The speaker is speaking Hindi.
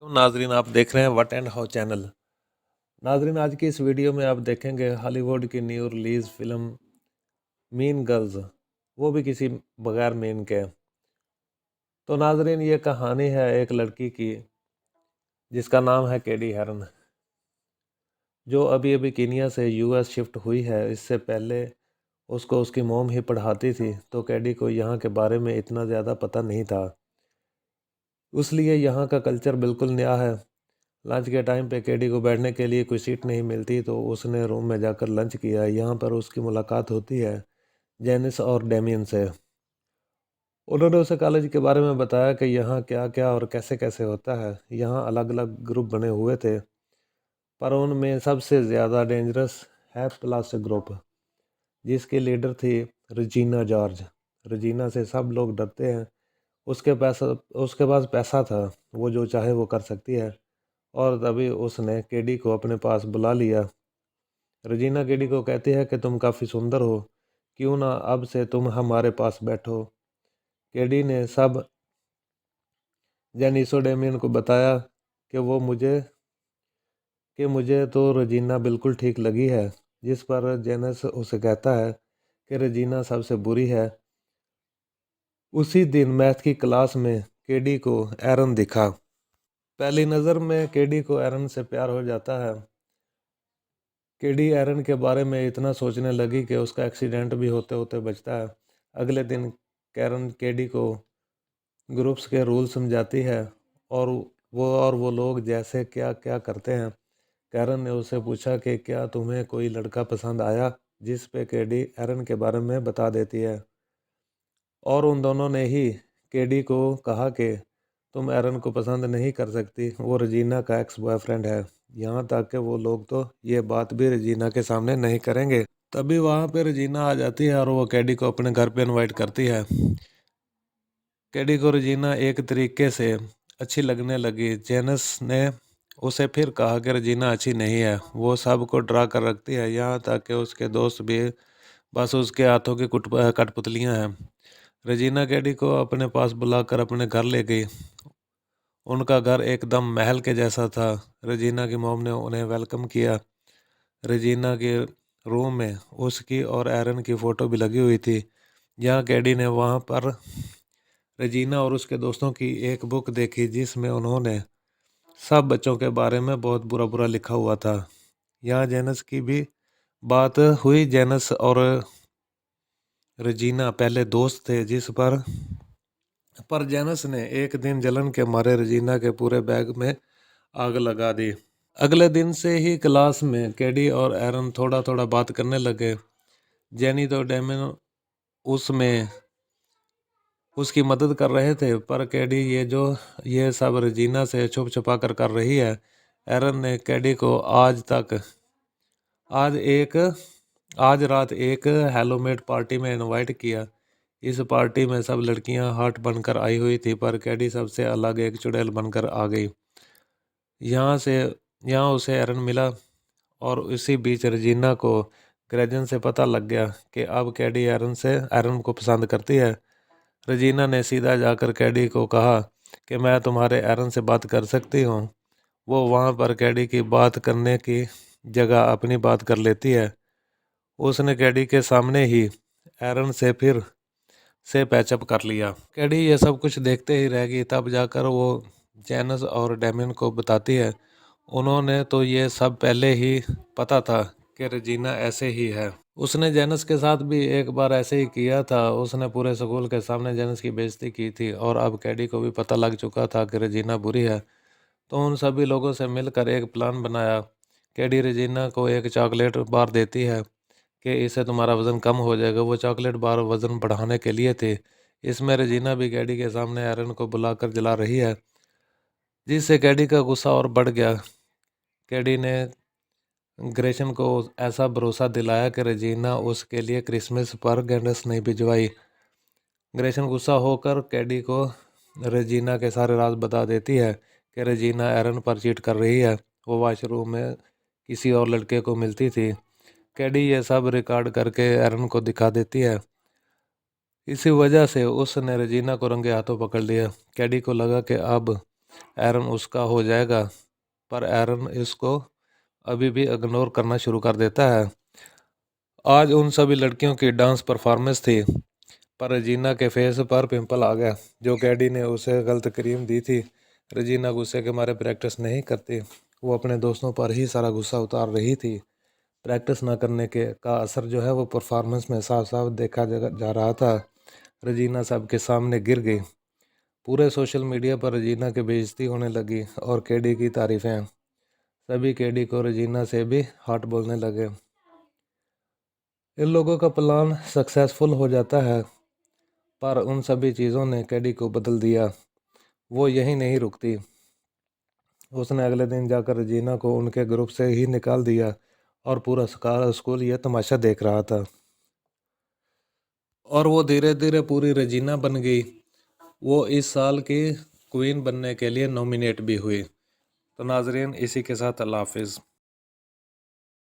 तो नाजरीन आप देख रहे हैं वट एंड हाउ चैनल। नाजरीन आज की इस वीडियो में आप देखेंगे हॉलीवुड की new release film mean girls, वो भी किसी बगैर मेन के। तो नाजरीन ये कहानी है एक लड़की की जिसका नाम है केडी हेरन, जो अभी अभी कीनिया से यूएस शिफ्ट हुई है। इससे पहले उसको उसकी मॉम ही पढ़ाती थी, तो केडी को यहाँ के बारे में इतना ज़्यादा पता नहीं था, इसलिए यहाँ का कल्चर बिल्कुल नया है। लंच के टाइम पे केडी को बैठने के लिए कोई सीट नहीं मिलती, तो उसने रूम में जाकर लंच किया। यहाँ पर उसकी मुलाकात होती है जेनिस और डेमियन से। उन्होंने उसे कॉलेज के बारे में बताया कि यहाँ क्या क्या और कैसे कैसे होता है। यहाँ अलग अलग ग्रुप बने हुए थे, पर उनमें सबसे ज़्यादा डेंजरस है प्लास्टिक ग्रुप, जिसकी लीडर थी रजीना जॉर्ज। रजीना से सब लोग डरते हैं। उसके पास पैसा था, वो जो चाहे वो कर सकती है। और तभी उसने केडी को अपने पास बुला लिया। रजीना केडी को कहती है कि तुम काफ़ी सुंदर हो, क्यों ना अब से तुम हमारे पास बैठो। केडी ने सब जेनिसो डेमियन को बताया कि मुझे तो रजीना बिल्कुल ठीक लगी है, जिस पर जेनस उसे कहता है कि रजीना सबसे बुरी है। उसी दिन मैथ की क्लास में केडी को एरन दिखा। पहली नज़र में केडी को एरन से प्यार हो जाता है। केडी एरन के बारे में इतना सोचने लगी कि उसका एक्सीडेंट भी होते होते बचता है। अगले दिन कैरन केडी को ग्रुप्स के रूल समझाती है, और वो लोग जैसे क्या क्या करते हैं। कैरन ने उससे पूछा कि क्या तुम्हें कोई लड़का पसंद आया, जिस पे केडी एरन के बारे में बता देती है। और उन दोनों ने ही केडी को कहा कि तुम एरन को पसंद नहीं कर सकती, वो रजीना का एक्स बॉयफ्रेंड है। यहाँ तक कि वो लोग तो ये बात भी रजीना के सामने नहीं करेंगे। तभी वहाँ पे रजीना आ जाती है और वो कैडी को अपने घर पे इनवाइट करती है। कैडी को रजीना एक तरीके से अच्छी लगने लगी। जेनस ने उसे फिर कहा कि रजीना अच्छी नहीं है, वो सबको डरा कर रखती है, यहाँ तक कि उसके दोस्त भी बस उसके हाथों की कठपुतलियाँ हैं। रजीना कैडी को अपने पास बुलाकर अपने घर ले गई। उनका घर एकदम महल के जैसा था। रजीना की मॉम ने उन्हें वेलकम किया। रजीना के रूम में उसकी और एरन की फ़ोटो भी लगी हुई थी। यहाँ कैडी ने वहाँ पर रजीना और उसके दोस्तों की एक बुक देखी, जिसमें उन्होंने सब बच्चों के बारे में बहुत बुरा बुरा लिखा हुआ था। यहाँ जेनस की भी बात हुई। जेनस और रजीना पहले दोस्त थे, जिस पर जेनस ने एक दिन जलन के मारे रजीना के पूरे बैग में आग लगा दी। अगले दिन से ही क्लास में कैडी और एरन थोड़ा थोड़ा बात करने लगे। जेनी तो डेमिन उसमें उसकी मदद कर रहे थे, पर कैडी ये सब रजीना से छुप छुपा कर रही है। एरन ने कैडी को आज एक आज रात एक हेलोमेट पार्टी में इनवाइट किया। इस पार्टी में सब लड़कियां हॉट बनकर आई हुई थी, पर कैडी सबसे अलग एक चुड़ैल बनकर आ गई। यहाँ से यहाँ उसे एरन मिला, और इसी बीच रजीना को ग्रेजन से पता लग गया कि अब कैडी एरन को पसंद करती है। रजीना ने सीधा जाकर कैडी को कहा कि मैं तुम्हारे एरन से बात कर सकती हूँ। वो वहाँ पर कैडी की बात करने की जगह अपनी बात कर लेती है। उसने कैडी के सामने ही एरन से फिर से पैचअप कर लिया। कैडी ये सब कुछ देखते ही रह गई। तब जाकर वो जेनस और डेमिन को बताती है। उन्होंने तो ये सब पहले ही पता था कि रजीना ऐसे ही है। उसने जेनस के साथ भी एक बार ऐसे ही किया था। उसने पूरे स्कूल के सामने जेनस की बेइज्जती की थी, और अब कैडी को भी पता लग चुका था कि रजीना बुरी है। तो उन सभी लोगों से मिलकर एक प्लान बनाया। कैडी रजीना को एक चॉकलेट बार देती है कि इससे तुम्हारा वज़न कम हो जाएगा। वो चॉकलेट बार वज़न बढ़ाने के लिए थे। इसमें रजीना भी कैडी के सामने एरन को बुलाकर जला रही है, जिससे कैडी का गुस्सा और बढ़ गया। कैडी ने ग्रेशन को ऐसा भरोसा दिलाया कि रजीना उसके लिए क्रिसमस पर गिफ्ट्स नहीं भिजवाई। ग्रेशन गुस्सा होकर कैडी को रजीना के सारे राज बता देती है कि रजीना एरन पर चीट कर रही है। वो वॉशरूम में किसी और लड़के को मिलती थी। कैडी ये सब रिकॉर्ड करके एरन को दिखा देती है। इसी वजह से उसने रजीना को रंगे हाथों पकड़ लिया। कैडी को लगा कि अब एरन उसका हो जाएगा, पर एरन इसको अभी भी इग्नोर करना शुरू कर देता है। आज उन सभी लड़कियों की डांस परफॉर्मेंस थी, पर रजीना के फेस पर पिंपल आ गया। जो कैडी ने उसे गलत क्रीम दी थी। रजीना गुस्से के मारे प्रैक्टिस नहीं करती। वो अपने दोस्तों पर ही सारा गुस्सा उतार रही थी। प्रैक्टिस ना करने के का असर जो है वो परफॉर्मेंस में साफ साफ देखा जा रहा था। रजीना सबके सामने गिर गई। पूरे सोशल मीडिया पर रजीना की बेइज्जती होने लगी और केडी की तारीफें। सभी केडी को रजीना से भी हॉट बोलने लगे। इन लोगों का प्लान सक्सेसफुल हो जाता है, पर उन सभी चीज़ों ने केडी को बदल दिया। वो यहीं नहीं रुकती। उसने अगले दिन जाकर रजीना को उनके ग्रुप से ही निकाल दिया और पूरा स्कूल यह तमाशा देख रहा था। और वो धीरे धीरे पूरी रजीना बन गई। वो इस साल की क्वीन बनने के लिए नॉमिनेट भी हुई। तो नाजरीन, इसी के साथ अल्लाह हाफिज़।